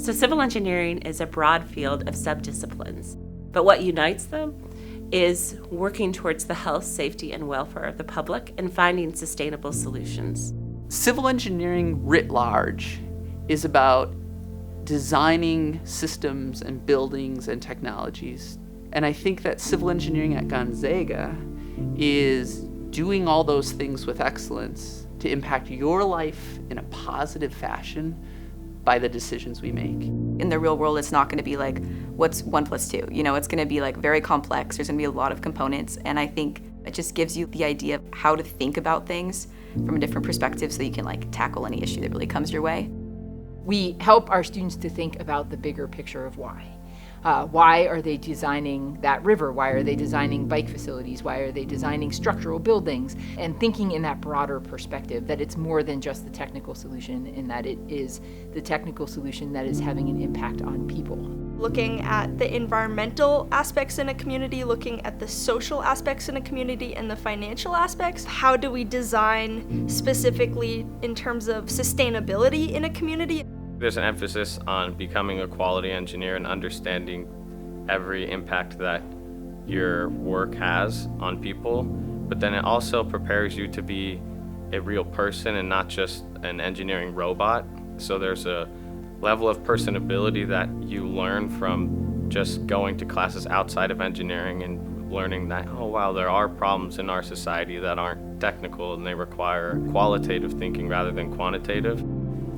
So civil engineering is a broad field of subdisciplines, but what unites them is working towards the health, safety, and welfare of the public and finding sustainable solutions. Civil engineering writ large is about designing systems and buildings and technologies. And I think that civil engineering at Gonzaga is doing all those things with excellence to impact your life in a positive fashion by the decisions we make. In the real world, it's not going to be like, what's 1 + 2? It's going to be like very complex. There's going to be a lot of components. And I think it just gives you the idea of how to think about things from a different perspective so that you can tackle any issue that really comes your way. We help our students to think about the bigger picture of why. Why are they designing that river? Why are they designing bike facilities? Why are they designing structural buildings? And thinking in that broader perspective, that it's more than just the technical solution, and that it is the technical solution that is having an impact on people. Looking at the environmental aspects in a community, looking at the social aspects in a community, and the financial aspects. How do we design specifically in terms of sustainability in a community? There's an emphasis on becoming a quality engineer and understanding every impact that your work has on people, but then it also prepares you to be a real person and not just an engineering robot. So there's a level of personability that you learn from just going to classes outside of engineering and learning that, oh wow, there are problems in our society that aren't technical and they require qualitative thinking rather than quantitative.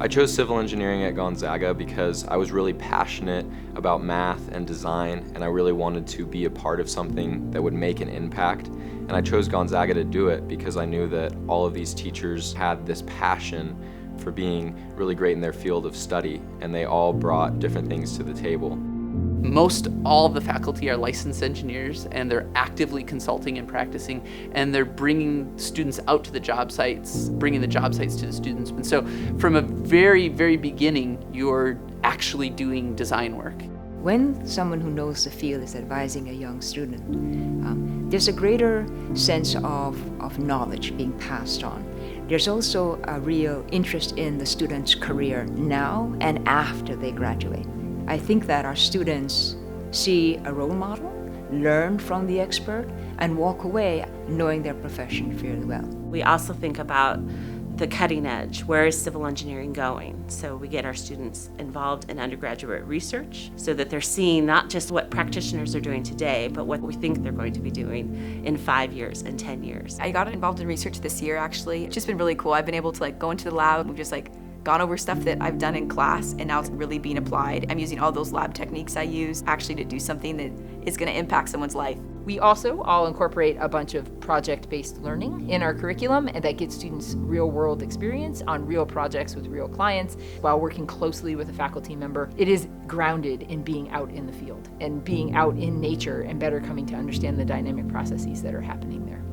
I chose civil engineering at Gonzaga because I was really passionate about math and design, and I really wanted to be a part of something that would make an impact. And I chose Gonzaga to do it because I knew that all of these teachers had this passion for being really great in their field of study, and they all brought different things to the table. Most all of the faculty are licensed engineers, and they're actively consulting and practicing, and they're bringing students out to the job sites, bringing the job sites to the students. And so from a very, very beginning, you're actually doing design work. When someone who knows the field is advising a young student, there's a greater sense of knowledge being passed on. There's also a real interest in the student's career now and after they graduate. I think that our students see a role model, learn from the expert, and walk away knowing their profession fairly well. We also think about the cutting edge. Where is civil engineering going? So we get our students involved in undergraduate research so that they're seeing not just what practitioners are doing today, but what we think they're going to be doing in 5 years and 10 years. I got involved in research this year, actually. It's just been really cool. I've been able to go into the lab and just gone over stuff that I've done in class, and now it's really being applied. I'm using all those lab techniques I use actually to do something that is going to impact someone's life. We also all incorporate a bunch of project-based learning in our curriculum, and that gets students real-world experience on real projects with real clients while working closely with a faculty member. It is grounded in being out in the field and being out in nature and better coming to understand the dynamic processes that are happening there.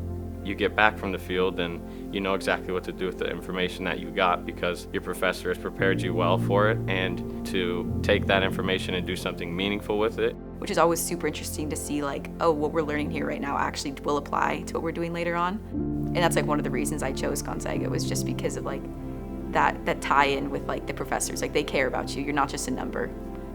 You get back from the field and you know exactly what to do with the information that you got because your professor has prepared you well for it, and to take that information and do something meaningful with it. Which is always super interesting to see oh, what we're learning here right now actually will apply to what we're doing later on. And that's one of the reasons I chose Gonzaga, was just because of that tie-in with the professors. They care about you. You're not just a number,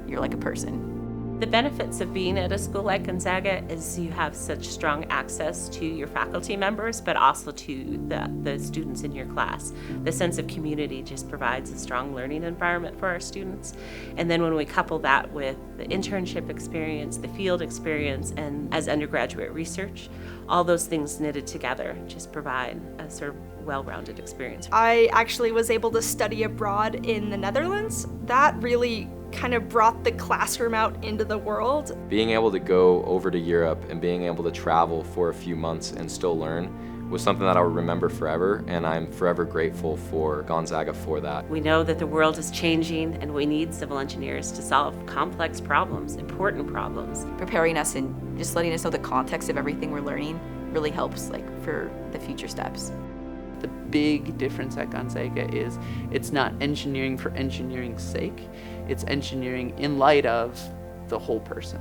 you're a person. The benefits of being at a school like Gonzaga is you have such strong access to your faculty members, but also to the students in your class. The sense of community just provides a strong learning environment for our students. And then when we couple that with the internship experience, the field experience, and as undergraduate research, all those things knitted together just provide a sort of well-rounded experience. I actually was able to study abroad in the Netherlands. That really kind of brought the classroom out into the world. Being able to go over to Europe and being able to travel for a few months and still learn was something that I'll remember forever, and I'm forever grateful for Gonzaga for that. We know that the world is changing and we need civil engineers to solve complex problems, important problems. Preparing us and just letting us know the context of everything we're learning really helps for the future steps. The big difference at Gonzaga is it's not engineering for engineering's sake. It's engineering in light of the whole person.